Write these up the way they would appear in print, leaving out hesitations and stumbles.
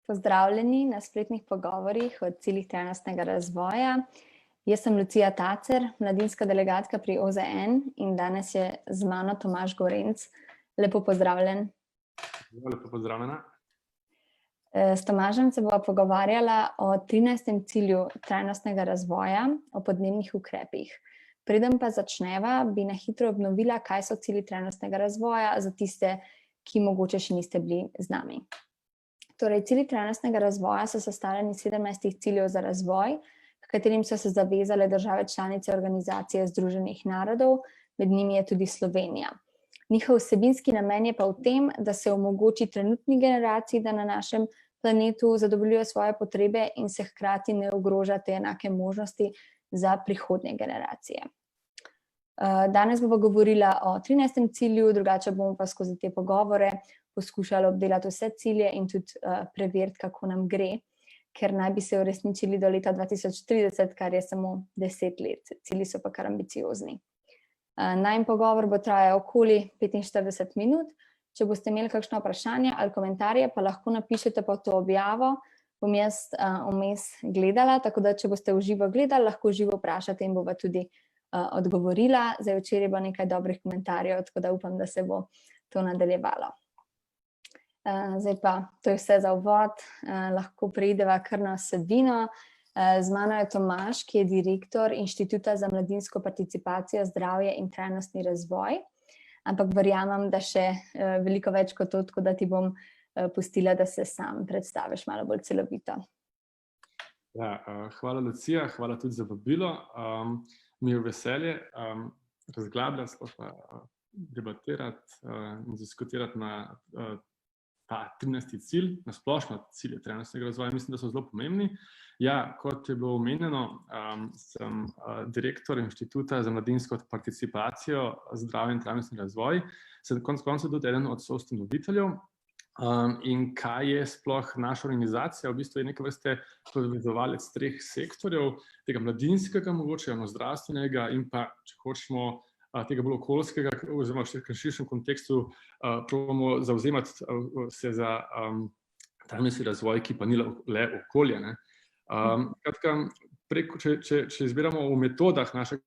Pozdravljeni na spletnih pogovorih o ciljih trajnostnega razvoja. Jaz sem Lucija Tacer, mladinska delegatka pri OZN in danes je z mano Tomaž Gorenc. Lepo pozdravljen. Lepo pozdravljena. S Tomažem se bova pogovarjala o 13. cilju trajnostnega razvoja, o podnebnih ukrepih. Preden pa začneva, bi na hitro obnovila, kaj so cilji trajnostnega razvoja za tiste, ki mogoče še niste bili z nami. Torej, cilji trajnostnega razvoja so sestavljeni 17 ciljev za razvoj, h katerim so se zavezale države članice Organizacije združenih narodov, med njimi je tudi Slovenija. Njihov vsebinski namen je pa v tem, da se omogoči trenutni generaciji, da na našem planetu zadovoljijo svoje potrebe in se hkrati ne ogroža te enake možnosti za prihodnje generacije. Danes bomo govorila o 13. cilju, drugače bomo pa skozi te pogovore poskušali obdelati vse cilje in tudi preveriti, kako nam gre, ker naj bi se uresničili do leta 2030, kar je samo 10 let. Cilji so pa kar ambiciozni. Najin pogovor bo trajal okoli 45 minut. Če boste imeli kakšno vprašanje ali komentarje, pa lahko napišete pod to objavo. Bom jaz vmes gledala, tako da če boste v živo gledali, lahko v živo vprašate in bova tudi odgovorila. Zdaj včeraj bo nekaj dobrih komentarjev, tako da upam, da se bo to nadaljevalo. Zdaj pa, to je vse za uvod, lahko preideva kar na vsebino. Z mano je Tomaž, ki je direktor Inštituta za mladinsko participacijo, zdravje in trajnostni razvoj, ampak verjamem, da še veliko več kot to, tako da ti bom pustila, da se sam predstaviš malo bolj celovito. Ja, hvala Lucija, hvala tudi za vabilo. Mi je veselje razglabljati, sploh pa debatirati in diskutirati na ta 13. cilj, na splošno cilje trajnostnega razvoja. Mislim, da so zelo pomembni. Ja, kot je bilo omenjeno, sem direktor Inštituta za mladinsko participacijo, zdravje in trajnostni razvoj. Sem konec koncev tudi eden od soustanoviteljev. In kaj je sploh naša organizacija? V bistvu je neke vrste povezovalec 3 sektorjev, tega mladinskega, mogoče zdravstvenega in pa, če hočemo, tega bolj okoljskega, oziroma v širšem kontekstu probamo zavzemati se za trajnostni razvoj, ki pa ni le okolje. Skratka, če izbiramo v metodah našega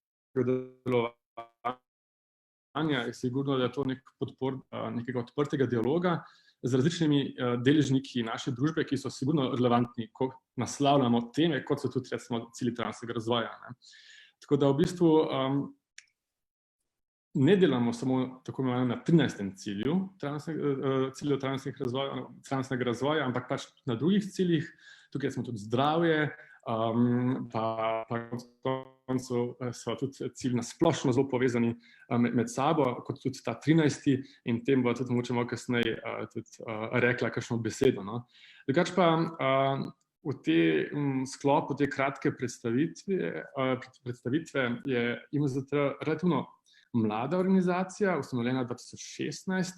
delovanja, je sigurno, da je to nek podpor nekega odprtega dialoga z različnimi deležniki naše družbe, ki so sigurno relevantni, ko naslavljamo teme, kot so tudi recimo cilji trajnostnega razvoja. Tako da v bistvu ne delamo samo tako imenovano na 13. cilju trajnostnega razvoja, ampak pač na drugih ciljih. Tukaj smo tudi zdravje, pa koncev so tudi cilji na splošno zelo povezani med sabo, kot tudi ta 13. in tem bo tudi mogoče malo kasneje tudi rekla kakšno besedo. Drugače pa v tem sklopu te kratke predstavitve je IMZT relativno mlada organizacija, ustanovljena 2016.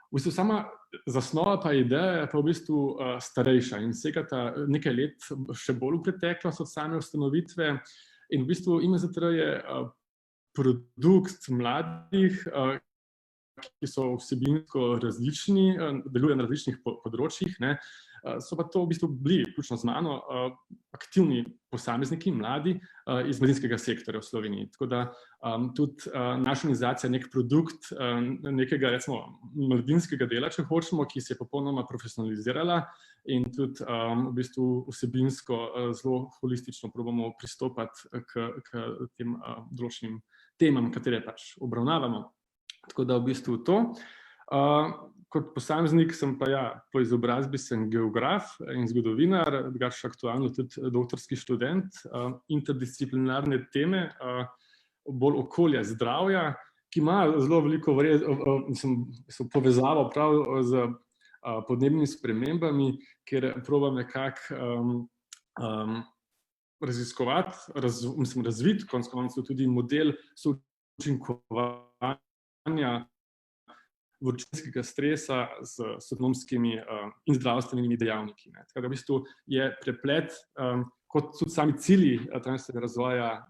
V bistvu sama zasnova pa ideja je pa v bistvu starejša in segata nekaj let še bolj v preteklost od same ustanovitve. In v bistvu IMZT je produkt mladih, ki so vsebinsko različni, delujejo na različnih področjih. So pa to v bistvu bili, vključno z mano, aktivni posamezniki, mladi iz mladinskega sektorja v Sloveniji. Tako da tudi naša organizacija je nek produkt nekega, recimo, mladinskega dela, če hočemo, ki se je popolnoma profesionalizirala in tudi v bistvu vsebinsko zelo holistično probamo pristopati k tem določenim temam, katere pač obravnavamo. Tako da v bistvu to. Kot posameznik sem pa po izobrazbi sem geograf in zgodovinar, drugače aktualno tudi doktorski študent, interdisciplinarne teme, bolj okolja, zdravja, ki ima zelo veliko povezavo prav z podnebnimi spremembami, kjer probam nekako raziskovati, razviti konec koncev tudi model součinkovanja vročinskega stresa s ekonomskimi in zdravstvenimi dejavniki. Tako da v bistvu je preplet, kot tudi sami cilji trajnostnega razvoja,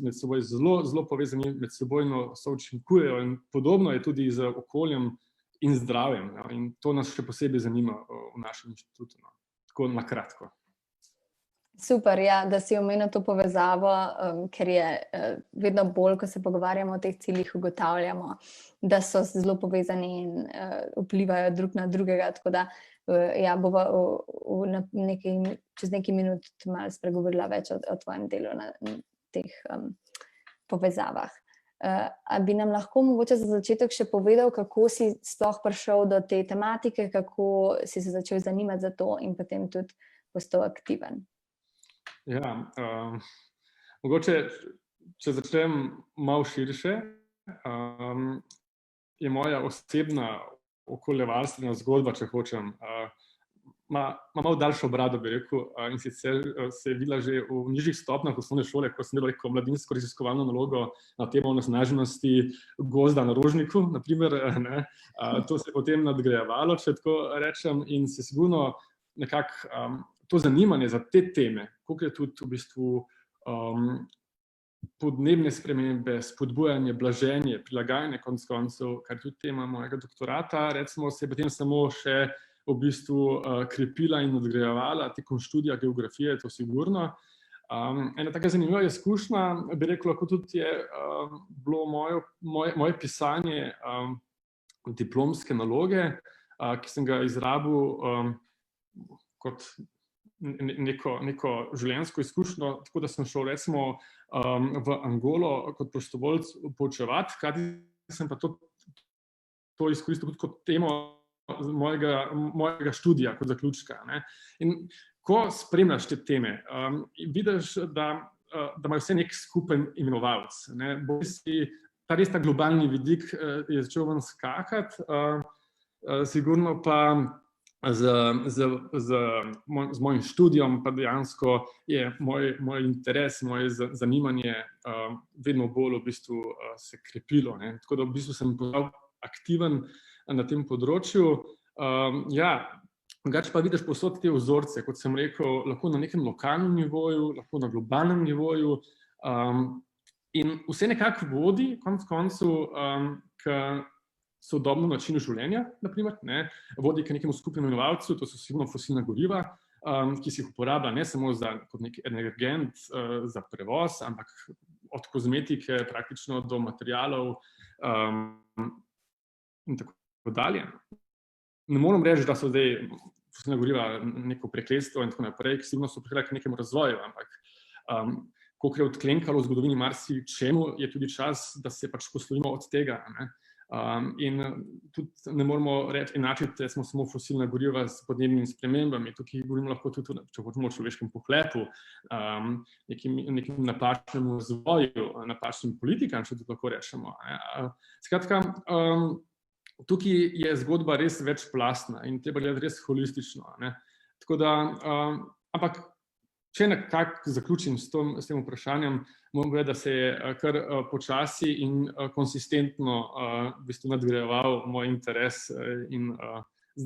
med seboj zelo povezani, med sebojno součinkujejo in podobno je tudi z okoljem in zdravjem. In to nas še posebej zanima v našem inštitutu. tako na kratko. Super, ja, da si omenil to povezavo, ker je vedno bolj, ko se pogovarjamo o teh ciljih, ugotavljamo, da so zelo povezani in vplivajo drug na drugega, tako da ja, bova čez nekaj minut malo spregovorila več o tvojem delu na teh povezavah. A bi nam lahko mogoče za začetek še povedal, kako si sploh prišel do te tematike, kako si se začel zanimati za to in potem tudi postal aktiven? Ja, mogoče, če začnem malo širše, je moja osebna okoljevarstvena zgodba, če hočem, ima malo daljšo brado, bi rekel, in sicer se je videla že v nižjih stopnjah osnovne šole, ko sem delal neko mladinsko raziskovalno nalogo na temo onesnaženosti gozda na Rožniku, na primer, ne. To se je potem nadgrajevalo, če tako rečem, in se sigurno nekako to zanimanje za te teme, koliko je tudi v bistvu podnebne spremembe, spodbujanje, blaženje, prilagajanje konec koncev, kar je tudi tema mojega doktorata, recimo, se je potem samo še v bistvu krepila in nadgrajevala tekom študija geografije, to sigurno. Ena taka zanimiva izkušnja, bi rekel, lahko tudi je bilo moje pisanje diplomske naloge, ki sem ga izrabil kot neko življenjsko izkušnjo, tako da sem šel recimo v Angolo kot prostovoljec poučevati, hkrati sem pa to izkoristil tudi kot temo mojega študija, kot zaključka, ne. In ko spremljaš te teme, vidiš, da imajo vse nek skupen imenovalec, ne. Ta res ta globalni vidik je začel ven skakati, sigurno pa z mojim študijom pa dejansko je moj interes, moje zanimanje vedno bolj v bistvu se krepilo, ne. Tako da v bistvu sem postal aktiven na tem področju. Ja, drugače pa vidiš povsod te vzorce, kot sem rekel, lahko na nekem lokalnem nivoju, lahko na globalnem nivoju, in vse nekako vodi konec koncev k sodobnemu načinu življenja, na primer, ne, vodi k nekemu skupnemu imenovalcu, to so sigurno fosilna goriva, ki se jih uporablja ne samo kot nek energent za prevoz, ampak od kozmetike praktično do materialov in tako dalje. Ne moram reči, da so zdaj fosilna goriva neko prekletstvo in tako naprej, ki sigurno so prišle k nekemu razvoju, ampak kolikor je odklenkalo v zgodovini marsičemu, je tudi čas, da se pač poslovimo od tega, ne. In tudi ne moramo reči enačiti, da smo samo fosilna goriva s podnebnimi spremembami, tukaj govorimo lahko tudi, če hočemo, o človeškem pohlepu, nekim napačnem razvoju, napačnim politikam, če tudi lahko rečemo. Skratka, tukaj je zgodba res večplastna in treba gledati res holistično, ne. Tako da, ampak če nekako zaključim s tem vprašanjem, moram povedati, da se je kar počasi in konsistentno v bistvu nadgrajeval moj interes in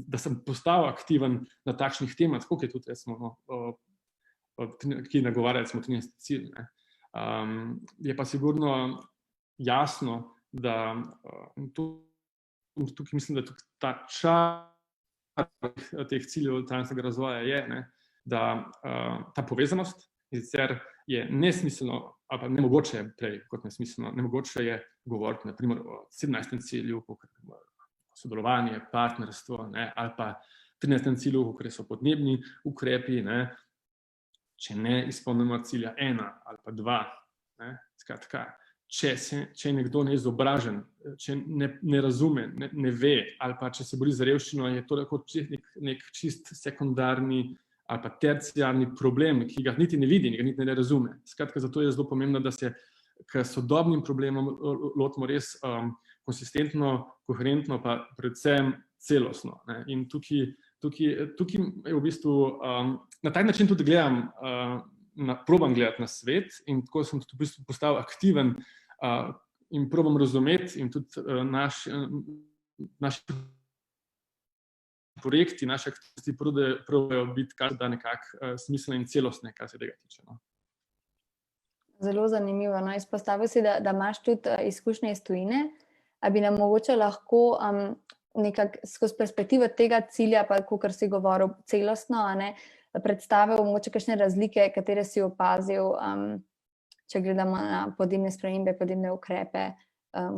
da sem postal aktiven na takšnih temah, tako je tudi, recimo, ki nagovarja, recimo, 13. cilj, ne. Je pa sigurno jasno, da tukaj mislim, da tudi ta čar teh ciljev trajnostnega razvoja je, ne, da ta povezanost, sicer je nesmiselno, ali pa nemogoče prej kot nesmiselno, nemogoče je govoriti, na primer, o 17. cilju, sodelovanje, partnerstvo, ne, ali pa 13. cilju, kakor so podnebni ukrepi, ne, če ne izpolnimo cilja 1 ali pa 2, ne, skratka, če je nekdo neizobražen, če ne razume, ne ve, ali pa če se bori za revščino, je to lahko nek čist sekundarni ali pa terciarni problem, ki ga niti ne vidi, ga niti ne razume. Skratka, zato je zelo pomembno, da se k sodobnim problemom lotimo res konsistentno, koherentno, pa predvsem celostno, ne. In tukaj je v bistvu, na tak način tudi probam gledati na svet in tako sem tudi v bistvu postal aktiven in probam razumeti in tudi naši projekti, naše aktivnosti probajo biti kar da nekako smiselne in celostne, kar se tega tiče. Zelo zanimivo. No, izpostavil si, da imaš tudi izkušnje iz tujine. A bi nam mogoče lahko nekako skozi perspektivo tega cilja, pa kakor si govoril celostno, predstavil mogoče kakšne razlike, katere si opazil, če gledamo na podnebne spremembe, podnebne ukrepe,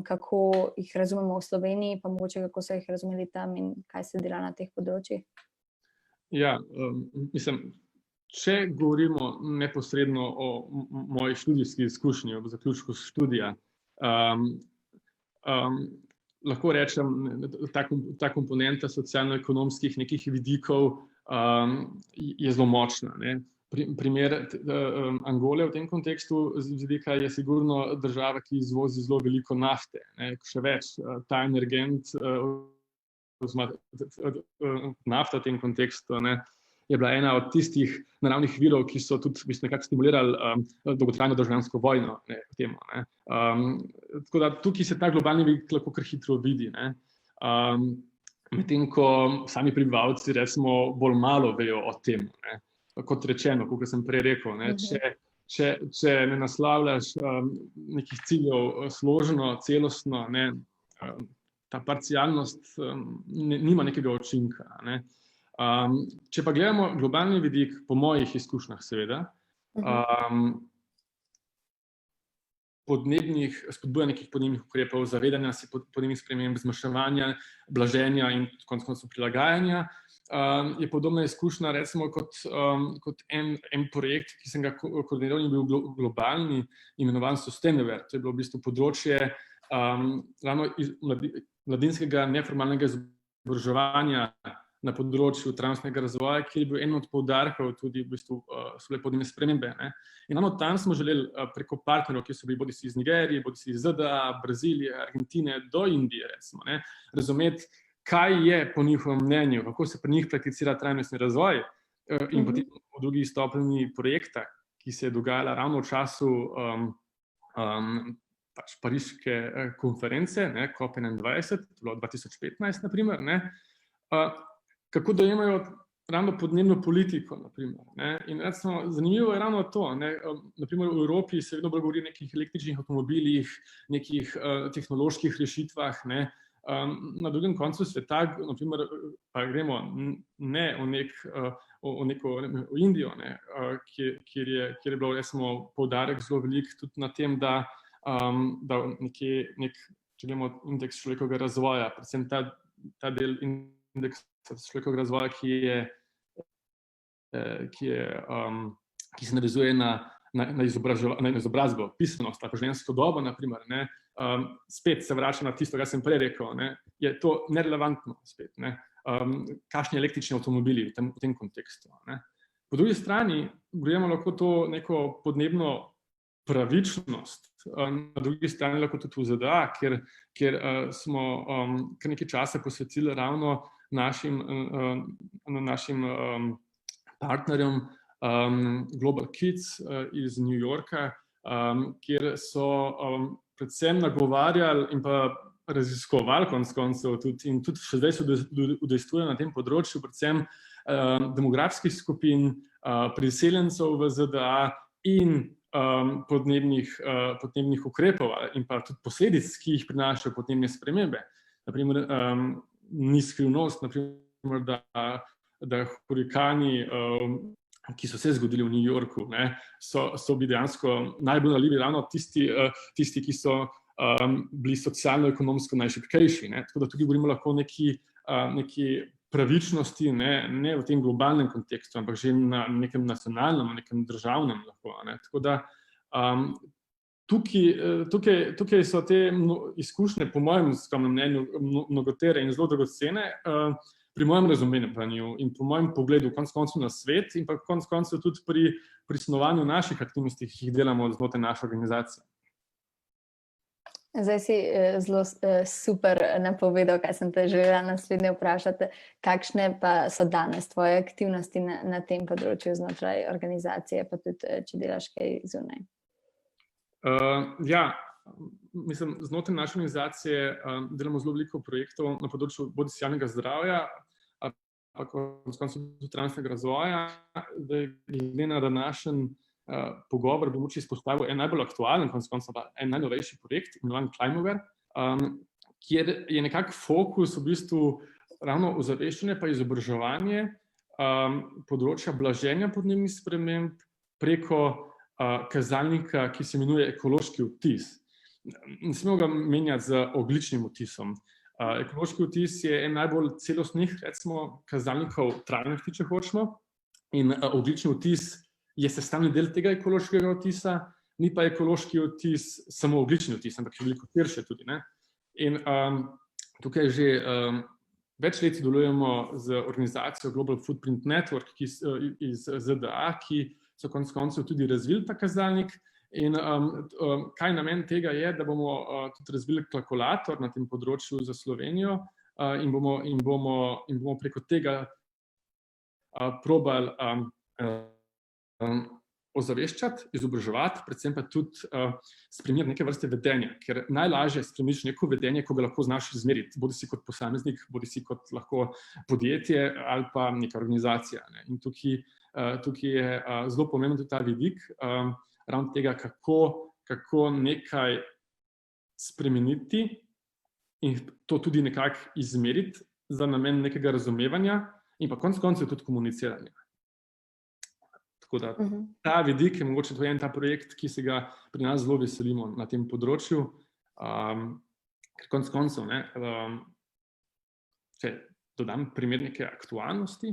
kako jih razumemo v Sloveniji, pa mogoče kako so jih razumeli tam in kaj se dela na teh področjih? Ja, mislim, če govorimo neposredno o moji študijski izkušnji, ob zaključku študija, lahko rečem, ta komponenta socialno-ekonomskih nekih vidikov je zelo močna. Primer Angole v tem kontekstu z vidika je sigurno država, ki izvozi zelo veliko nafte. Še več, ta energent, nafta v tem kontekstu, je bila ena od tistih naravnih virov, ki so tudi nekako stimulirali dolgotrajno državljansko vojno v tem. Tako da tukaj se ta globalni vidik lahko kar hitro vidi. Medtem ko sami prebivalci recimo bolj malo vejo o tem. Kot rečeno, kot sem prej rekel, če ne naslavljaš nekih ciljev složeno, celostno, ta parcialnost nima nekega učinka. Če pa gledamo globalni vidik, po mojih izkušnjah seveda, spodbuja nekih podnebnih ukrepov, zavedanja si podnebnih sprememb, zmanjševanja, blaženja in konec koncev prilagajanja, je podobna izkušnja recimo kot en projekt, ki sem ga koordiniral in bil globalni, imenovan Sustainable. To je bilo v bistvu področje ravno mladinskega neformalnega izobraževanja na področju trajnostnega razvoja, kjer je bil en od poudarkov tudi v bistvu podnebne spremembe. In ravno tam smo želeli preko partnerjev, ki so bili bodisi iz Nigerije, bodisi iz ZDA, Brazilije, Argentine do Indije, recimo, razumeti, kaj je po njihovem mnenju, kako se pri njih prakticira trajnostni razvoj in potem v drugi stopnji projekta, ki se je dogajala ravno v času pariške konference, COP21, to je bilo 2015, naprimer, kako dojemajo ravno podnebno politiko, naprimer. In recimo, zanimivo je ravno to, naprimer v Evropi se vedno bolj govori o nekih električnih avtomobilih, nekih tehnoloških rešitvah, na drugem koncu sveta, naprimer, pa gremo ne v Indijo, kjer je bilo recimo poudarek zelo velik tudi na tem, da nek, če gledamo indeks človekovega razvoja, predvsem ta del indeksa človekovega razvoja, ki se navezuje na izobrazbo, pismenost, tako življenjsko dobo, naprimer, spet se vrača na tisto, kar sem prej rekel, je to nerelevantno spet, kakšni električni avtomobili v tem kontekstu. Po drugi strani gremo lahko to neko podnebno pravičnost, na drugi strani lahko tudi v ZDA, kjer smo kar nekaj časa posvetili ravno našim partnerjem Global Kids iz New Yorka, kjer so predvsem nagovarjali in pa raziskovali konec koncev in tudi še zdaj se udejstvujejo na tem področju, predvsem demografskih skupin, priseljencev v ZDA in podnebnih ukrepov in pa tudi posledic, ki jih prinašajo podnebne spremembe. Naprimer, ni skrivnost, da hurikani, ki so se zgodili v New Yorku, so bili dejansko najbolj ranljivi ravno tisti, ki so bili socialno-ekonomsko najšibkejši. Tako da tukaj govorimo lahko o neki pravičnosti, ne v tem globalnem kontekstu, ampak že na nekem nacionalnem, na nekem državnem lahko. Tako da tukaj so te izkušnje, po mojem skromnem mnenju, mnogotere in zelo dragocene pri mojem razumevanju in po mojem pogledu konec koncev na svet in pa konec koncev tudi pri snovanju naših aktivnosti, ki jih delamo znotraj naše organizacije. Zdaj si zelo super napovedal, kaj sem te želela naslednje vprašati. Kakšne pa so danes tvoje aktivnosti na tem področju znotraj organizacije, pa tudi, če delaš kaj zunaj? Ja, mislim, znotraj naše organizacije delamo zelo veliko projektov na področju bodisi javnega zdravja, pa konec koncev tudi trajnostnega razvoja. Glede na današnji pogovor bi mogoče izpostavil en najbolj aktualen, konec koncev en najnovejši projekt, imenovan Climaware, kjer je nekako fokus v bistvu ravno ozaveščanje pa izobraževanje področja blaženja podnebnih sprememb preko kazalnika, ki se imenuje ekološki odtis. Ne smemo ga menjati z ogljičnim odtisom. Ekološki odtis je en najbolj celostnih, recimo, kazalnikov trajnosti, če hočemo, in ogljični odtis je sestavni del tega ekološkega odtisa, ni pa ekološki odtis samo ogljični odtis, ampak je veliko širše tudi, ne. In tukaj že več let sodelujemo z organizacijo Global Footprint Network iz ZDA, ki so konec koncev tudi razvili ta kazalnik. In kaj namen tega je, da bomo tudi razvili kalkulator na tem področju za Slovenijo in bomo preko tega probali ozaveščati, izobraževati, predvsem pa tudi spremeniti neke vrste vedenja, ker najlažje spremeniš neko vedenje, ko ga lahko znaš izmeriti, bodisi kot posameznik, bodisi kot lahko podjetje ali pa neka organizacija, ne. In tukaj je zelo pomemben tudi ta vidik, ravno tega, kako nekaj spremeniti in to tudi nekako izmeriti za namen nekega razumevanja in pa konec koncev tudi komuniciranja. Tako da ta vidik je mogoče to en ta projekt, ki se ga pri nas zelo veselimo na tem področju, ker konec koncev, ne, če dodam primer neke aktualnosti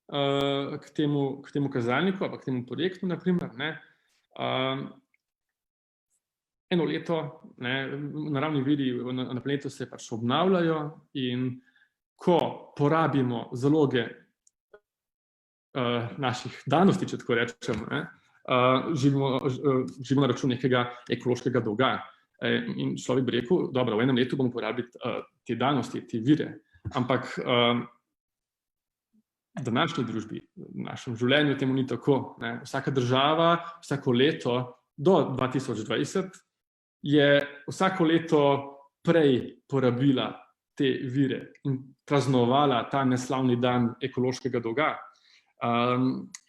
k temu kazalniku ali k temu projektu, na primer, ne, eno leto, ne, naravni viri na planetu se pač obnavljajo in ko porabimo zaloge naših danosti, če tako rečemo, ne, živimo na račun nekega ekološkega dolga. In človek bi rekel, dobro, v enem letu bomo porabili te danosti, te vire, ampak v današnji družbi, v našem življenju temu ni tako, ne. Vsaka država vsako leto do 2020 je vsako leto prej porabila te vire in praznovala ta neslavni dan ekološkega dolga.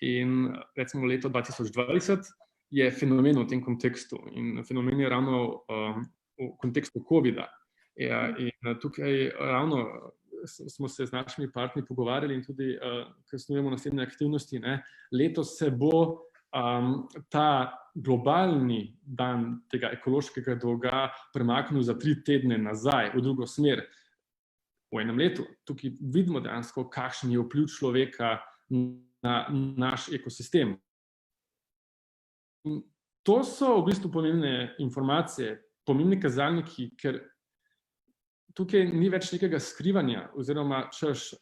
In recimo leto 2020 je fenomen v tem kontekstu in fenomen je ravno v kontekstu covida. In tukaj ravno smo se z našimi partnerji pogovarjali in tudi snujemo naslednje aktivnosti, ne. Letos se bo ta globalni dan tega ekološkega dolga premaknil za 3 tedne nazaj, v drugo smer, v enem letu. Tukaj vidimo dejansko, kakšen je vpliv človeka na naš ekosistem. In to so v bistvu pomembne informacije, pomembni kazalniki, ker tukaj ni več nekega skrivanja oziroma češ,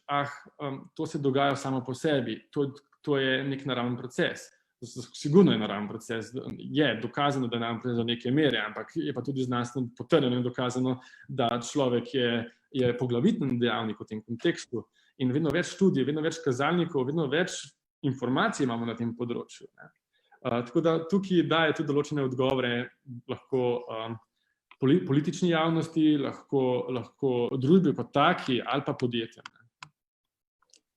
to se dogaja samo po sebi, to je nek naraven proces. Sigurno je naraven proces, je dokazano, da je naraven proces do neke mere, ampak je pa tudi znanstveno potrjeno in dokazano, da človek je poglaviten dejavnik v tem kontekstu in vedno več študij, vedno več kazalnikov, vedno več informacij imamo na tem področju, ne. Tako da tukaj daje tudi določene odgovore lahko politični javnosti, lahko družbi kot taki ali pa podjetjem.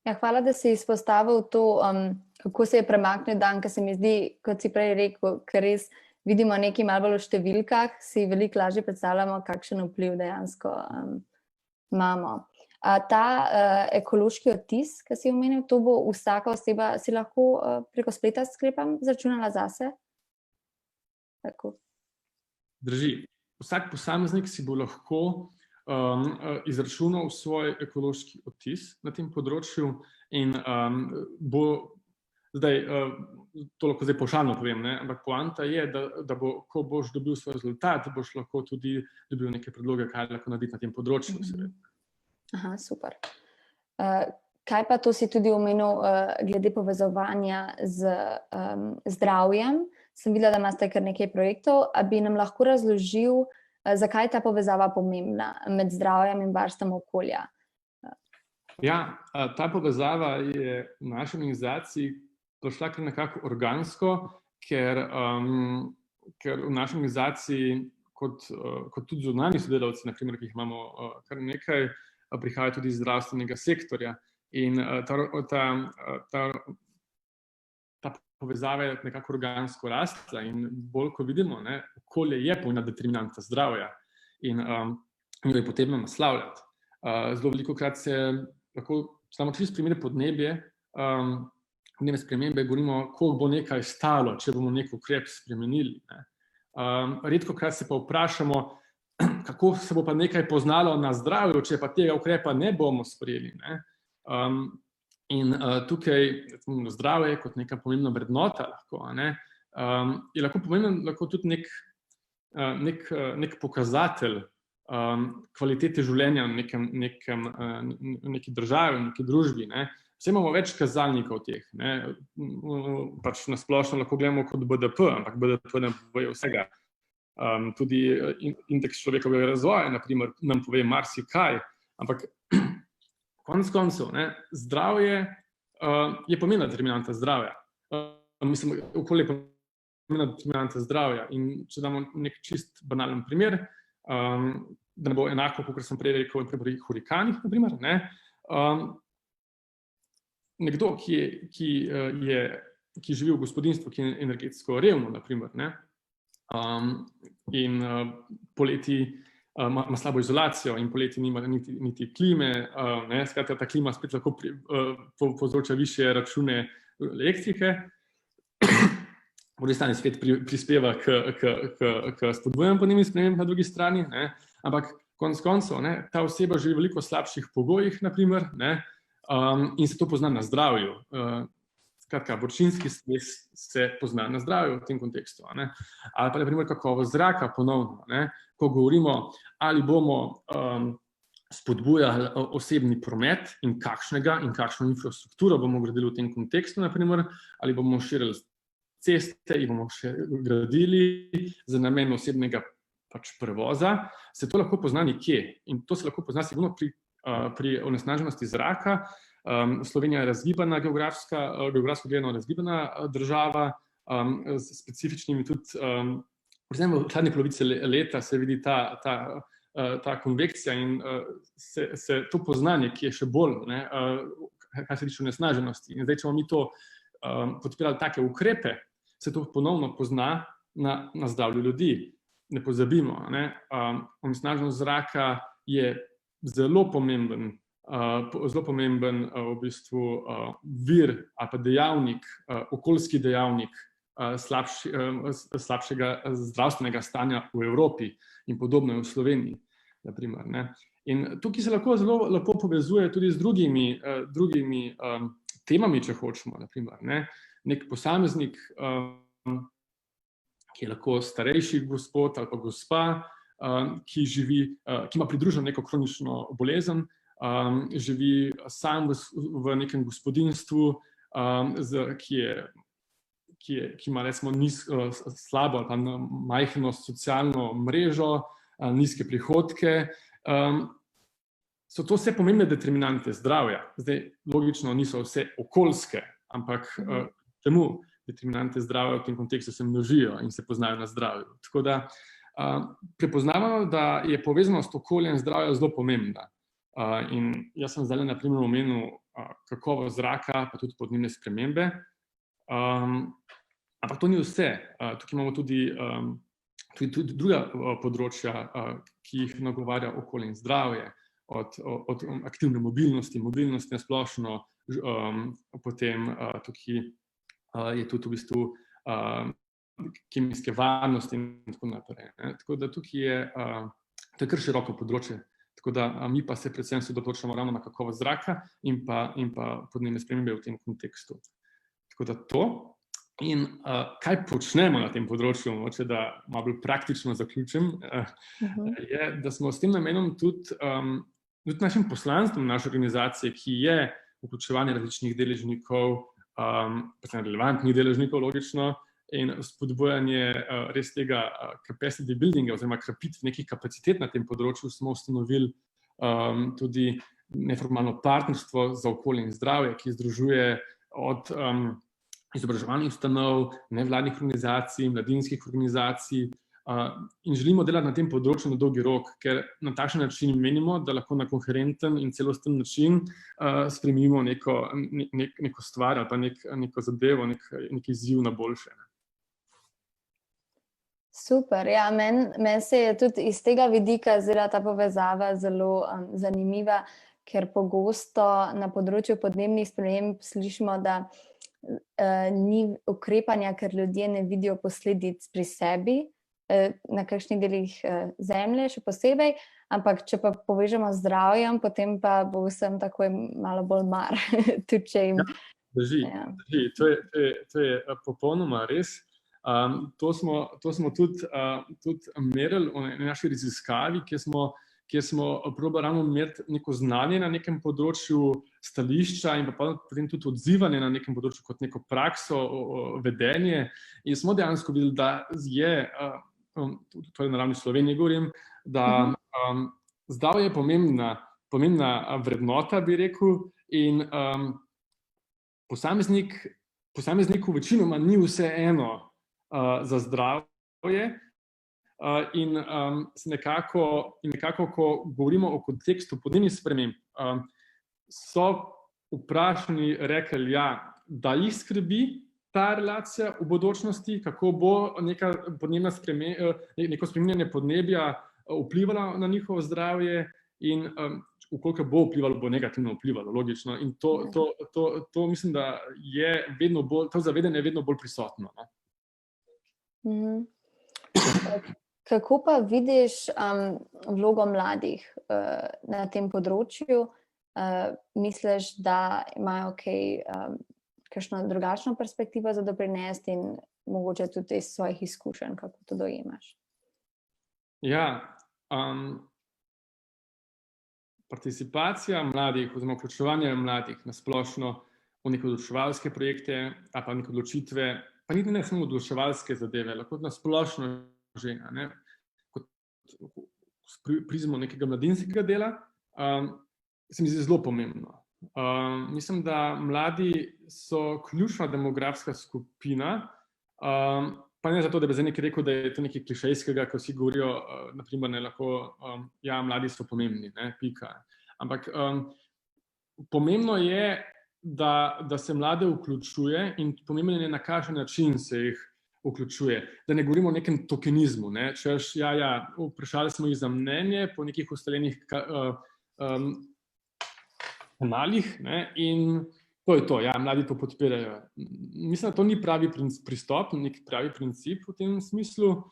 Ja, hvala, da si izpostavil to, kako se je premaknil dan, ker se mi zdi, kot si prej rekel, ker res vidimo nekaj malo bolj v številkah, si veliko lažje predstavljamo, kakšen vpliv dejansko imamo. Ta ekološki odtis, ki si omenil, to bo vsaka oseba si lahko preko spleta, sklepam, zračunala zase? Tako. Drži. Vsak posameznik si bo lahko izračunal svoj ekološki odtis na tem področju in bo zdaj, to lahko zdaj pavšalno povem, ne, ampak poanta je, da bo, ko boš dobil svoj rezultat, boš lahko tudi dobil neke predloge, kaj lahko narediti na tem področju. Aha, super. Kaj pa to si tudi omenil glede povezovanja z zdravjem? Sem videla, da imate kar nekaj projektov, a bi nam lahko razložil, zakaj je ta povezava pomembna med zdravjem in varstvom okolja? Ja, ta povezava je v naši organizaciji prišla kar nekako organsko, ker v naši organizaciji, kot tudi zunanji sodelavci, na primer, ki jih imamo kar nekaj, prihajajo tudi iz zdravstvenega sektorja. In ta povezava je nekako organsko rastla in bolj, ko vidimo, ne, okolje je pomembna determinanta zdravja in jo je potrebno naslavljati. Zelo velikokrat se lahko samo čisto primere podnebje, podnebne spremembe, govorimo, koliko bo nekaj stalo, če bomo nek ukrep spremenili. Redkokrat se pa vprašamo, kako se bo pa nekaj poznalo na zdravju, če pa tega ukrepa ne bomo sprejeli. In tukaj zdravje kot neka pomembna vrednota lahko, je lahko pomemben tudi nek pokazatelj kvalitete življenja v neki državi, v neki družbi. Vse imamo več kazalnikov teh. Pač na splošno lahko gledamo kot BDP, ampak BDP ne pove vsega. Tudi indeks človekovega razvoja, naprimer, nam pove marsikaj, ampak konec koncev, zdravje je pomembna determinanta zdravja. Mislim, okolje je pomembna determinanta zdravja. In če damo nek čist banalen primer, da ne bo enako, kot sem prej rekel, pri hurikanih, naprimer, nekdo, ki živi v gospodinjstvu, ki je energetsko revno, naprimer, in poleti ima slabo izolacijo in poleti nima niti klime, skratka, ta klima spet lahko povzroča višje račune elektrike, po drugi strani spet prispeva k spodbujanju podnebnih sprememb na drugi strani, ampak konec koncev, ta oseba živi v veliko slabših pogojih, naprimer, in se to pozna na zdravju. Skratka, vročinski stres se pozna na zdravju v tem kontekstu. Ali pa, na primer, kakovost zraka ponovno, ko govorimo, ali bomo spodbujali osebni promet in kakšno infrastrukturo bomo gradili v tem kontekstu, naprimer, ali bomo širili ceste in bomo še gradili za namen osebnega prevoza, se to lahko pozna nekje. In to se lahko pozna sigurno pri onesnaženosti zraka. Slovenija je razgibana, geografsko gledano razgibana država, s specifičnimi tudi, predvsem v hladni polovici leta se vidi ta konvekcija in se to pozna nekje še bolj, kar se tiče onesnaženosti. In zdaj, če bomo mi to podpirali take ukrepe, se to ponovno pozna na zdravju ljudi. Ne pozabimo, onesnaženost zraka je zelo pomemben v bistvu vir ali pa dejavnik, okoljski dejavnik slabšega zdravstvenega stanja v Evropi in podobno je v Sloveniji, naprimer. In tukaj se lahko zelo lepo povezuje tudi z drugimi temami, če hočemo, naprimer. Nek posameznik, ki je lahko starejši gospod ali pa gospa, ki ima pridruženo neko kronično bolezen, živi sam v nekem gospodinjstvu, ki ima recimo slabo ali pa majhno socialno mrežo, nizke prihodke. So to vse pomembne determinante zdravja. Zdaj, logično niso vse okoljske, ampak temu determinante zdravja v tem kontekstu se množijo in se poznajo na zdravju. Tako da prepoznavamo, da je povezanost okolja in zdravja zelo pomembna. In jaz sem zdaj na primer omenil kakovost zraka, pa tudi podnebne spremembe. Ampak to ni vse. Tukaj imamo tudi druga področja, ki jih nagovarja okolje in zdravje, od aktivne mobilnosti na splošno, potem tukaj je tudi v bistvu kemijske varnosti in tako naprej. Tako da tukaj je kar široko področje. Tako da mi pa se predvsem osredotočamo ravno na kakovost zraka in pa podnebne spremembe v tem kontekstu. Tako da to. In kaj počnemo na tem področju, mogoče da malo bolj praktično zaključim, je, da smo s tem namenom tudi našim poslanstvom naše organizacije, ki je vključevanje različnih deležnikov, predvsem relevantnih deležnikov, logično, in spodbujanje res tega capacity buildinga oziroma krepitve nekih kapacitet na tem področju, smo ustanovili tudi neformalno partnerstvo za okolje in zdravje, ki združuje od izobraževalnih ustanov, nevladnih organizacij, mladinskih organizacij in želimo delati na tem področju na dolgi rok, ker na takšen način menimo, da lahko na koherenten in celosten način spremenimo neko stvar ali pa neko zadevo, nek izziv na boljše. Super, ja, meni se je tudi iz tega vidika zdela ta povezava zelo zanimiva, ker pogosto na področju podnebnih sprememb slišimo, da ni ukrepanja, ker ljudje ne vidijo posledic pri sebi, na kakšnih delih zemlje še posebej, ampak če pa povežemo z zdravjem, potem pa bo vsem takoj malo bolj mar. Tudi če jim... Drži. To je popolnoma res. To smo tudi merili v naši raziskavi, kjer smo probali ravno meriti neko znanje na nekem področju, stališča in pa potem tudi odzivanje na nekem področju kot neko prakso, vedenje. In smo dejansko videli, da je, to je na ravni Slovenije govorim, da zdravje je pomembna vrednota, bi rekel, in posamezniku večinoma ni vseeno za zdravje. In nekako, ko govorimo o kontekstu podnebnih sprememb, so vprašani rekli, da jih skrbi ta relacija v bodočnosti, kako bo neko spreminjanje podnebja vplivalo na njihovo zdravje in ukoliko bo vplivalo, bo negativno vplivalo, logično. In to mislim, da je vedno bolj, to zavedanje je vedno bolj prisotno. Kako pa vidiš vlogo mladih na tem področju? Misliš, da imajo kakšno drugačno perspektivo za doprinesti in mogoče tudi iz svojih izkušenj, kako to dojemaš? Participacija mladih oziroma vključevanje mladih na splošno v neke odločevalske projekte ali pa neke odločitve, pa niti ne samo odločevalske zadeve, lahko na splošno že, kot prizmo nekega mladinskega dela, se mi zdi zelo pomembno. Mislim, da mladi so ključna demografska skupina, pa ne zato, da bi zdaj nekaj rekel, da je to nekaj klišejskega, ko vsi govorijo, naprimer, mladi so pomembni, pika. Ampak pomembno je, da se mlade vključuje in pomembno je, na kakšen način se jih vključuje. Da ne govorimo o nekem tokenizmu, češ, vprašali smo jih za mnenje po nekih ustaljenih kanalih in to je to, mladi to podpirajo. Mislim, da to ni pravi pristop, nek pravi princip v tem smislu,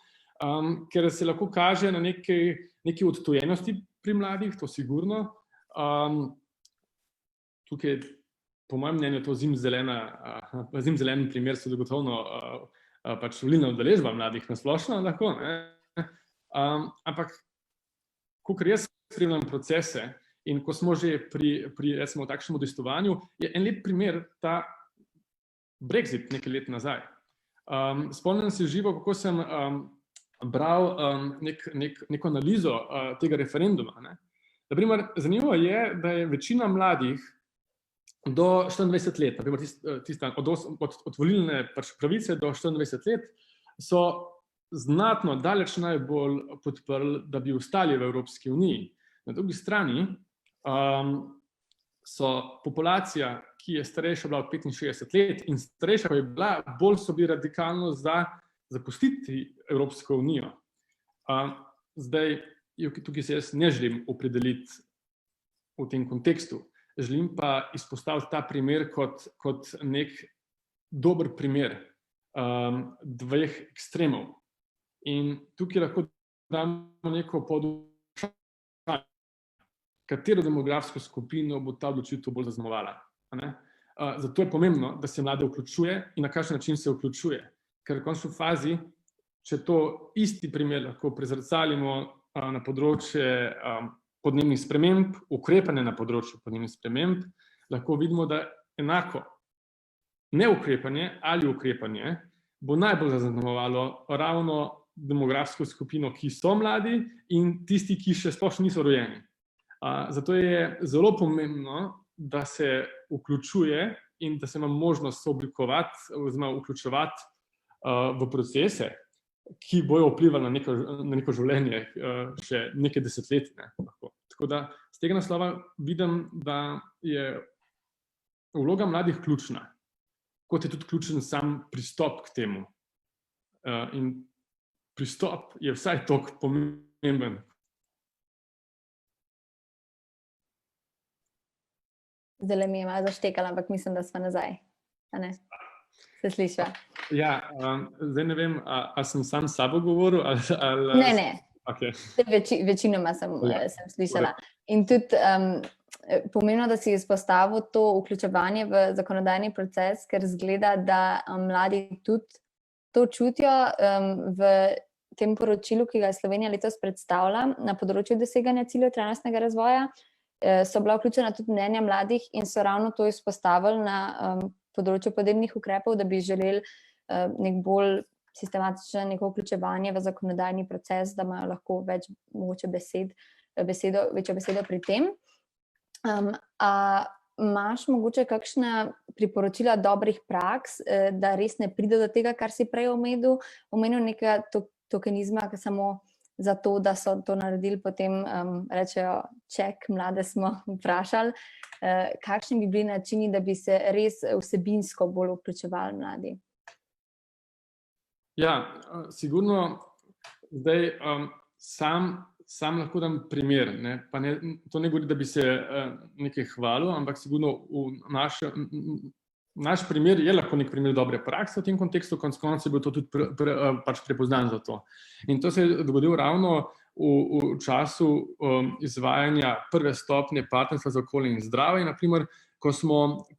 ker se lahko kaže na neki odtujenosti pri mladih, to sigurno. Tukaj, po mojem mnenju, to zimzeleni primer so zagotovno pač volilna udeležba mladih na splošno lahko, ampak kakor jaz spremljam procese in ko smo že pri recimo takšnem udejstvovanju, je en lep primer ta Brexit nekaj let nazaj. Spomnim se živo, kako sem bral neko analizo tega referenduma. Naprimer, zanimivo je, da je večina mladih do 24 let, od volilne pravice do 24 let, so znatno daleč najbolj podprli, da bi ostali v Evropski uniji. Na drugi strani so populacija, ki je starejša bila od 65 let in starejša pa je bila, bolj so bili radikalno za zapustiti Evropsko unijo. Zdaj, tukaj se jaz ne želim opredeliti v tem kontekstu. Želim pa izpostaviti ta primer kot nek dober primer dveh ekstremov. In tukaj lahko damo neko podvprašanje, katero demografsko skupino bo ta odločitev bolj zaznamovala. Zato je pomembno, da se mlade vključuje in na kakšen način se vključuje. Ker v končni fazi, če to isti primer lahko prezrcalimo na področje podnebnih sprememb, ukrepanje na področju podnebnih sprememb, lahko vidimo, da enako neukrepanje ali ukrepanje bo najbolj zaznamovalo ravno demografsko skupino, ki so mladi in tisti, ki še sploh niso rojeni. Zato je zelo pomembno, da se vključuje in da se ima možnost sooblikovati oziroma vključevati v procese, ki bojo vplivali na neko življenje še nekaj desetletij. Tako da z tega naslova vidim, da je vloga mladih ključna, kot je tudi ključen sam pristop k temu. In pristop je vsaj toliko pomemben. Zelo mi je malo zaštekala, ampak mislim, da sva nazaj. A ne? Se sliša? Ja, zdaj ne vem, ali sem sam s sabo govoril ali... Ne. Okay. Večinoma sem slišala. In tudi pomembno, da si izpostavil to vključevanje v zakonodajni proces, ker zgleda, da mladi tudi to čutijo v tem poročilu, ki ga je Slovenija letos predstavila na področju doseganja ciljev trajnostnega razvoja. So bila vključena tudi mnenja mladih in so ravno to izpostavili na področju podnebnih ukrepov, da bi želeli nek bolj sistematično neko vključevanje v zakonodajni proces, da imajo lahko več mogoče večjo besedo pri tem. A imaš mogoče kakšna priporočila dobrih praks, da res ne pride do tega, kar si prej omenil nekega tokenizma, ki samo zato, da so to naredili, potem rečejo, ček, mlade smo vprašali. Kakšni bi bili načini, da bi se res vsebinsko bolj vključevali mladi? Ja, sigurno zdaj sam lahko dam primer, ne? Pa to ne govori, da bi se nekaj hvalil, ampak sigurno naš primer je lahko nek primer dobre prakse v tem kontekstu, konec koncev je bil to tudi pač prepoznan za to. In to se je dogodilo ravno v času izvajanja prve stopnje partnerstva za okolje in zdravje, naprimer, ko smo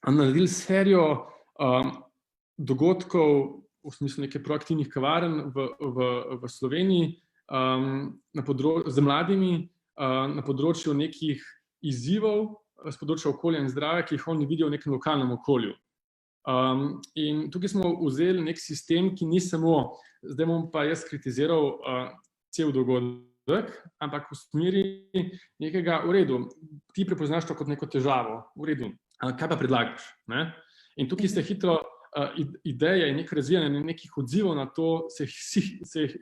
naredili serijo dogodkov v smislu nekaj proaktivnih kavarn v Sloveniji z mladimi na področju nekih izzivov z področja okolja in zdravja, ki jih oni vidijo v nekem lokalnem okolju. In tukaj smo vzeli nek sistem, ki ni samo, zdaj bom pa jaz kritiziral cel dogodek, ampak v smeri nekega, v redu, ti prepoznaš to kot neko težavo, v redu, kaj pa predlagaš, ne? In tukaj ste hitro ideje in neko razvijanje nekih odzivov na to se je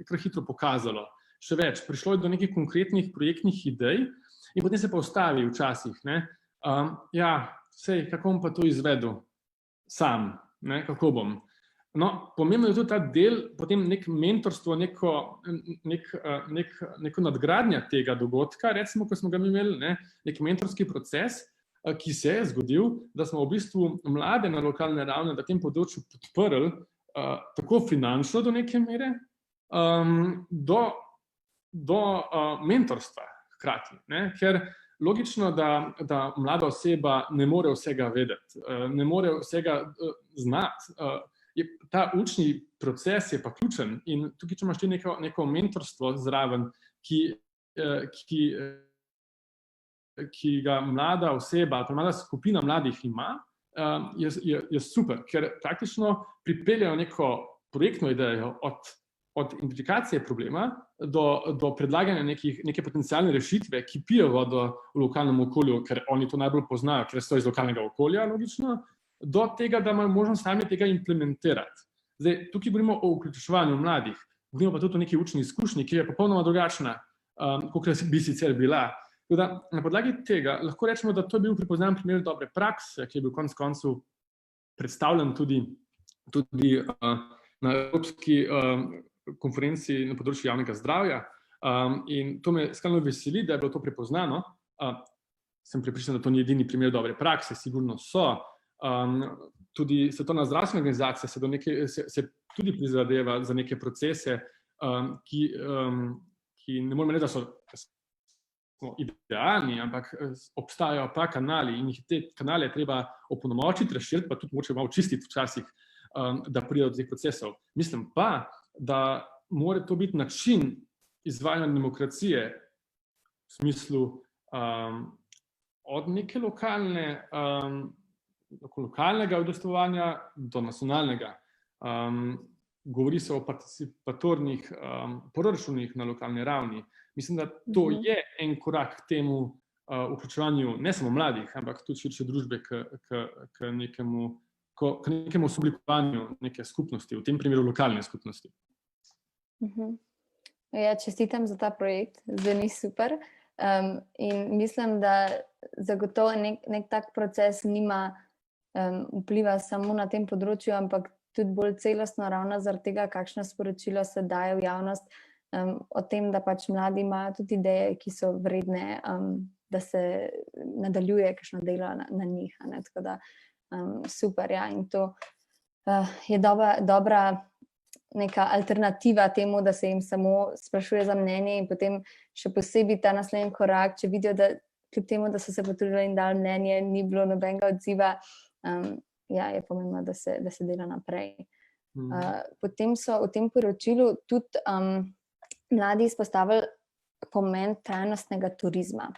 kar hitro pokazalo. Še več, prišlo je do nekih konkretnih projektnih idej in potem se pa ustavi včasih, ne? Ja, sej, kako bom pa to izvedel sam, ne? Kako bom? No, pomembno je tudi ta del, potem nek mentorstvo, neko nadgradnja tega dogodka, recimo, ko smo ga imeli, ne? Nek mentorski proces, ki se je zgodil, da smo v bistvu mlade na lokalne ravni na tem področju podprli tako finančno do neke mere, do mentorstva hkrati, ne? Ker logično, da mlada oseba ne more vsega vedeti, ne more vsega znati. Ta učni proces je pa ključen in tukaj, če imaš ti neko mentorstvo zraven, ki ga mlada oseba, pa mlada skupina mladih ima, je super, ker praktično pripeljajo neko projektno idejo od identifikacije problema do predlaganja neke potencialne rešitve, ki pijejo vodo v lokalnem okolju, ker oni to najbolj poznajo, ker so iz lokalnega okolja, logično, do tega, da imajo možnost sami tega implementirati. Zdaj, tukaj govorimo o vključevanju mladih, govorimo pa tudi o neki učni izkušnji, ki je popolnoma drugačna, kot bi sicer bila. Na podlagi tega lahko rečemo, da to je bil prepoznan primer dobre prakse, ki je bil konec koncev predstavljen tudi na Evropski konferenci na področju javnega zdravja. In to me skrajno veseli, da je bilo to prepoznano. Sem prepričan, da to ni edini primer dobre prakse, sigurno so. Tudi Svetovna zdravstvena organizacija se tudi prizadeva za neke procese, ki ne moremo reči, da so idealni, ampak obstajajo pa kanali in te kanale je treba opolnomočiti, razširiti, pa tudi mogoče malo čistiti včasih, da pride do teh procesov. Mislim pa, da mora to biti način izvajanja demokracije v smislu od neke lokalnega udejstvovanja do nacionalnega. Govori se o participatornih proračunih na lokalni ravni. Mislim, da to je en korak k temu vključevanju ne samo mladih, ampak tudi širše družbe k nekemu soblikovanju neke skupnosti, v tem primeru lokalne skupnosti. Ja, čestitam za ta projekt, zveni super. In mislim, da zagotovo nek tak proces nima vpliva samo na tem področju, ampak tudi bolj celostno ravno zaradi tega, kakšno sporočilo se daje v javnost o tem, da pač mladi imajo tudi ideje, ki so vredne da se nadaljuje kakšno delo na njih. Tako da super, ja, in to je dobra neka alternativa temu, da se jim samo sprašuje za mnenje in potem še posebej ta naslednji korak, če vidijo, da kljub temu, da so se potrudili in dali mnenje, ni bilo nobenega odziva, ja, je pomembno, da se dela naprej. Potem so v tem poročilu tudi mladi izpostavili pomen trajnostnega turizma.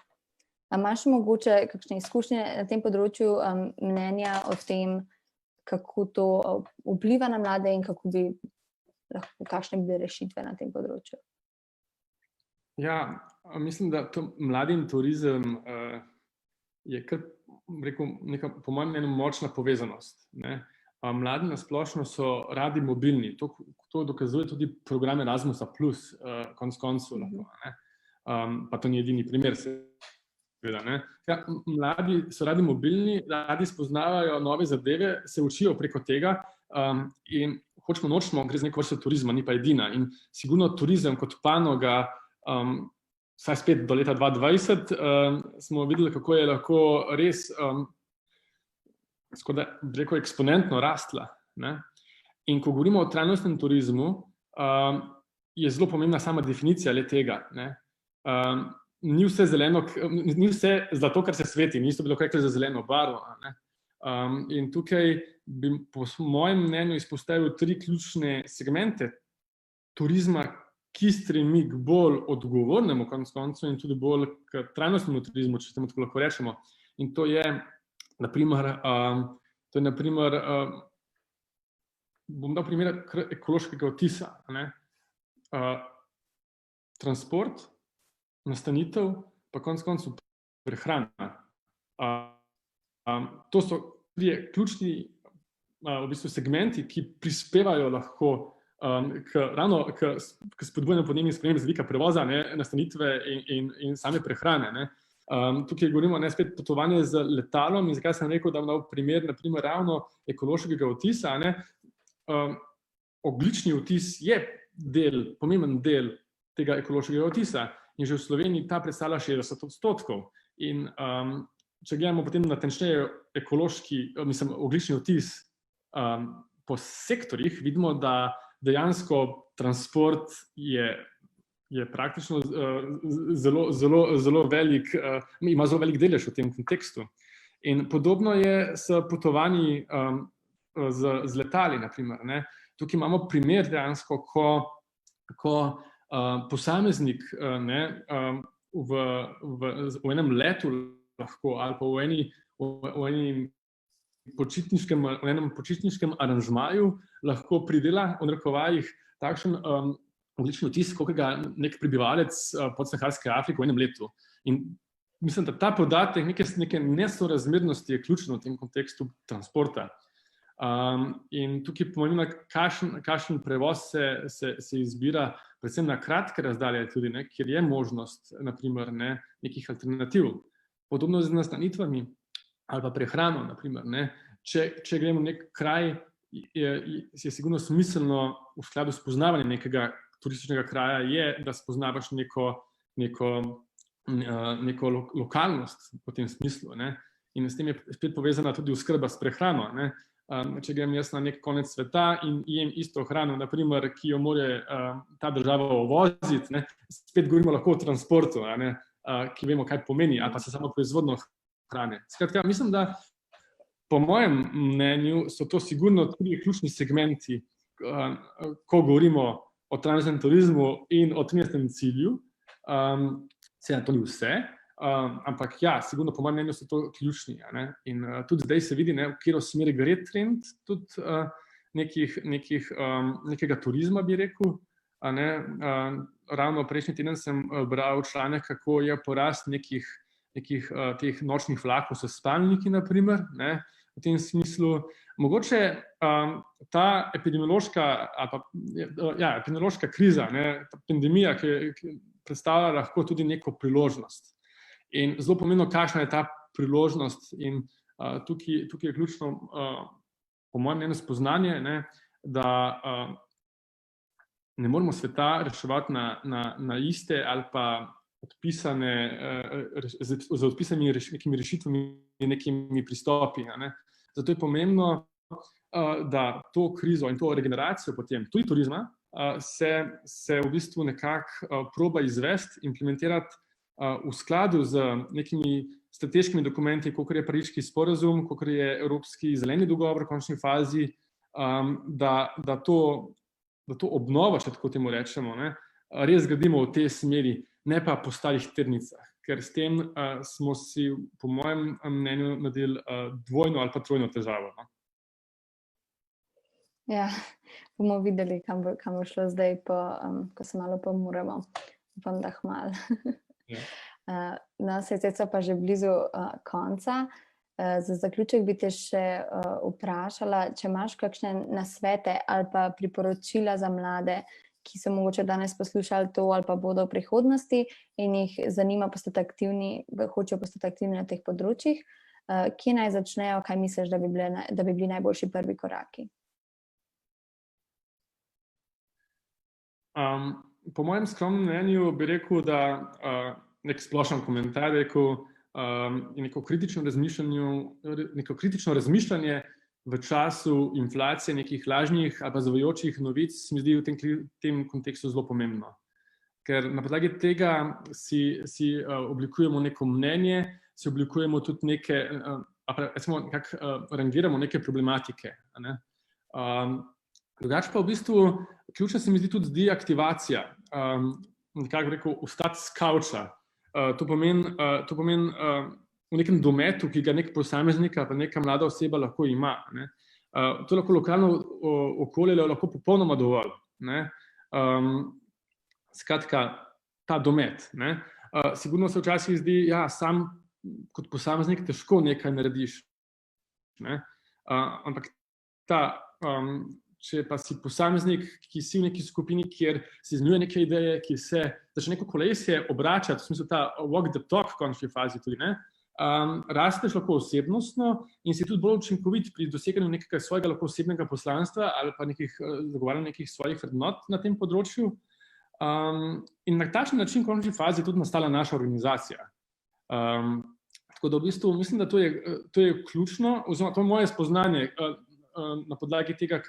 Imaš mogoče kakšne izkušnje na tem področju, mnenja o tem, kako to vpliva na mlade in kakšne bi bile rešitve na tem področju? Ja, mislim, da to mladi in turizem je kar, rekel, neka, po mojem mnenju, močna povezanost. Mladi na splošno so radi mobilni. To dokazuje tudi program Erasmusa plus, konec koncev lahko. Pa to ni edini primer, seveda. Ja, mladi so radi mobilni, radi spoznavajo nove zadeve, se učijo preko tega in hočemo nočemo, gre za neko vrsto turizma, ni pa edina. In sigurno turizem kot panoga, vsaj spet do leta 2020, smo videli, kako je lahko res skoraj, bi rekel, eksponentno rastla. In ko govorimo o trajnostnem turizmu, je zelo pomembna sama definicija le tega. Ni vse zeleno, ni vse zlato, kar se sveti, niso bilo rekli za zeleno barvo. In tukaj bi po mojem mnenju izpostavil 3 ključne segmente turizma, ki stremi k bolj odgovornemu konec koncev in tudi bolj k trajnostnemu turizmu, če temu tako lahko rečemo. In to je, na primer, bom dal primer ekološkega odtisa. Transport, nastanitev, pa konec koncev prehrana. To so 3 ključni v bistvu segmenti, ki prispevajo lahko ravno k spodbujanju podnebnih sprememb z vidika prevoza, nastanitve in same prehrane. Tukaj govorimo spet potovanje z letalom in zakaj sem rekel, da bom primer ravno ekološkega odtisa. Ogljični odtis je pomemben del tega ekološkega odtisa in že v Sloveniji ta predstavlja 60%. In če gledamo potem natančneje ogljični odtis po sektorjih, vidimo, da dejansko transport je praktično zelo velik, ima zelo velik delež v tem kontekstu. In podobno je s potovanji z letali, na primer. Tukaj imamo primer dejansko, ko posameznik v enem letu lahko ali pa v enem počitniškem aranžmaju lahko pridela v narekovajih takšen ogljični odtis, koliko ga nek prebivalec podsaharske Afrike v enem letu. In mislim, da ta podatek neke nesorazmernosti je ključno v tem kontekstu transporta. In tukaj pomembno, kakšen prevoz se izbira, predvsem na kratke razdalje tudi, kjer je možnost, naprimer, nekih alternativ. Podobno z nastanitvami ali pa prehrano, naprimer. Če gremo v nek kraj, je sigurno smiselno v skladu s poznavanjem nekega turističnega kraja, da spoznavaš neko lokalnost v tem smislu. In s tem je spet povezana tudi oskrba s prehrano. Če grem jaz na nek konec sveta in jem isto hrano, naprimer, ki jo mora ta država uvoziti, spet govorimo lahko o transportu, ki vemo, kaj pomeni, ali pa se samo proizvodnjo hrane. Skratka, mislim, da po mojem mnenju so to sigurno 3 ključni segmenti, ko govorimo o trajnostnem turizmu in o 13. cilju. Seveda to ni vse, ampak ja, sigurno po mojem mnenju so to ključni. In tudi zdaj se vidi, v katero smer gre trend tudi nekega turizma, bi rekel. Ravno prejšnji teden sem bral članek, kako je porast nekih teh nočnih vlakov s spalniki, naprimer, v tem smislu. Mogoče ta epidemiološka kriza, ta pandemija, ki predstavlja lahko tudi neko priložnost. In zelo pomembno, kakšna je ta priložnost. In tukaj je ključno, po mojem mnenju, spoznanje, da ne moramo sveta reševati na iste ali pa odpisane, z odpisanimi nekimi rešitvami in nekimi pristopi. Ne? Zato je pomembno, da to krizo in to regeneracijo potem, tudi turizma, se v bistvu nekako proba izvesti, implementirati v skladu z nekimi strateškimi dokumenti, kot je Pariški sporazum, kot je Evropski zeleni dogovor v končni fazi, da to obnovo, če tako temu rečemo, ne, res gradimo v tej smeri, ne pa po starih tirnicah, ker s tem smo si, po mojem mnenju, naredili dvojno ali pa trojno težavo. No? Ja, bomo videli, kam bo šlo zdaj, ko se malo pomuramo. Upam, da hmal. No, sicer so pa že blizu konca. Za zaključek bi te še vprašala, če imaš kakšne nasvete ali pa priporočila za mlade, ki so mogoče danes poslušali to ali pa bodo v prihodnosti in jih zanima postati aktivni, hočejo postati aktivni na teh področjih. Kje naj začnejo, kaj misliš, da bi bili najboljši prvi koraki? Po mojem skromnem mnenju bi rekel, da nek splošen komentar rekel, neko kritično razmišljanje v času inflacije nekih lažnih ali pa zavajajočih novic se mi zdi v tem kontekstu zelo pomembno. Ker na podlagi tega si oblikujemo neko mnenje, si oblikujemo tudi neke, recimo nekako rangiramo neke problematike. Ne? Drugače pa v bistvu ključna se mi zdi tudi deaktivacija, nekako rekel, vstati s kavča. To pomeni v nekem dometu, ki ga nek posameznik ali pa neka mlada oseba lahko ima. Ne? To lahko lokalno okolje lahko popolnoma dovolj. Ne? Skratka, ta domet. Ne? Sigurno se včasih zdi, ja, sam kot posameznik težko nekaj narediš. Ne? Ampak če pa si posameznik, ki si v neki skupini, kjer si izmenjuje neke ideje, ki se začne neko kolesje obračati, v smislu ta walk the talk v končni fazi tudi, ne, rasteš lahko osebnostno in si tudi bolj učinkovit pri doseganju nekega svojega lahko osebnega poslanstva ali pa zagovarjanju nekih svojih vrednot na tem področju. In na takšen način v končni fazi je tudi nastala naša organizacija. Tako da v bistvu mislim, da to je ključno, oziroma to je moje spoznanje na podlagi tega,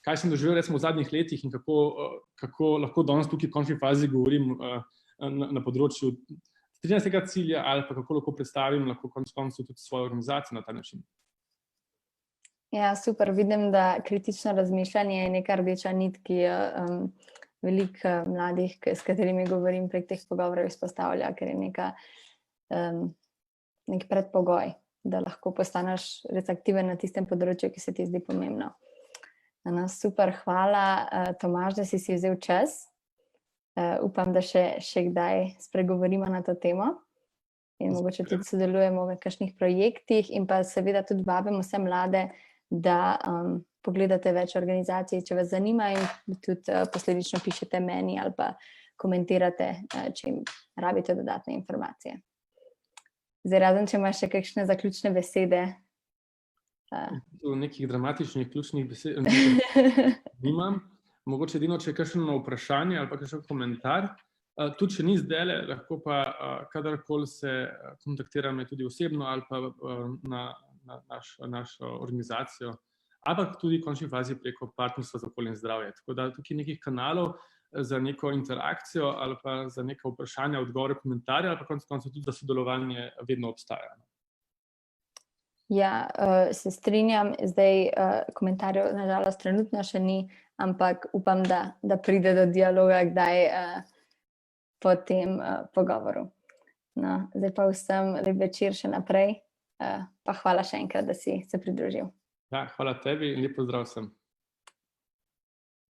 kaj sem doživel recimo v zadnjih letih in kako lahko danes tukaj v končni fazi govorim na področju 13. cilja ali pa kako lahko predstavim konec koncev tudi svojo organizacijo na ta način. Ja, super. Vidim, da kritično razmišljanje je neka rdeča nit, ki jo veliko mladih, s katerimi govorim prek teh pogovorov, izpostavlja, ker je nek predpogoj, da lahko postaneš res aktiven na tistem področju, ki se ti zdi pomembno. Super, hvala, Tomaž, da si vzel čas. Upam, da še kdaj spregovorimo na to temo in mogoče tudi sodelujemo v kakšnih projektih in pa seveda tudi vabimo vse mlade, da pogledate več organizacij, če vas zanima in tudi posledično pišete meni ali pa komentirate, če jim rabite dodatne informacije. Zdaj, razen, če imaš še kakšne zaključne besede. Nekih dramatičnih ključnih besed nimam. Mogoče edino, če je kakšno vprašanje ali pa kakšen komentar. Tudi če ni zdajle, lahko pa kadarkoli se kontaktira me tudi osebno ali pa na našo organizacijo, ampak tudi v končni fazi preko Partnerstva za okolje in zdravje. Tako da tukaj nekih kanalov za neko interakcijo ali pa za neka vprašanja, odgovore, komentarje ali pa konec koncev tudi za sodelovanje vedno obstaja. Ja, se strinjam. Zdaj komentarjev nažalost trenutno še ni, ampak upam, da pride do dialoga kdaj po tem pogovoru. No, zdaj pa vsem lep večer še naprej, pa hvala še enkrat, da si se pridružil. Ja, hvala tebi in lep pozdrav vsem.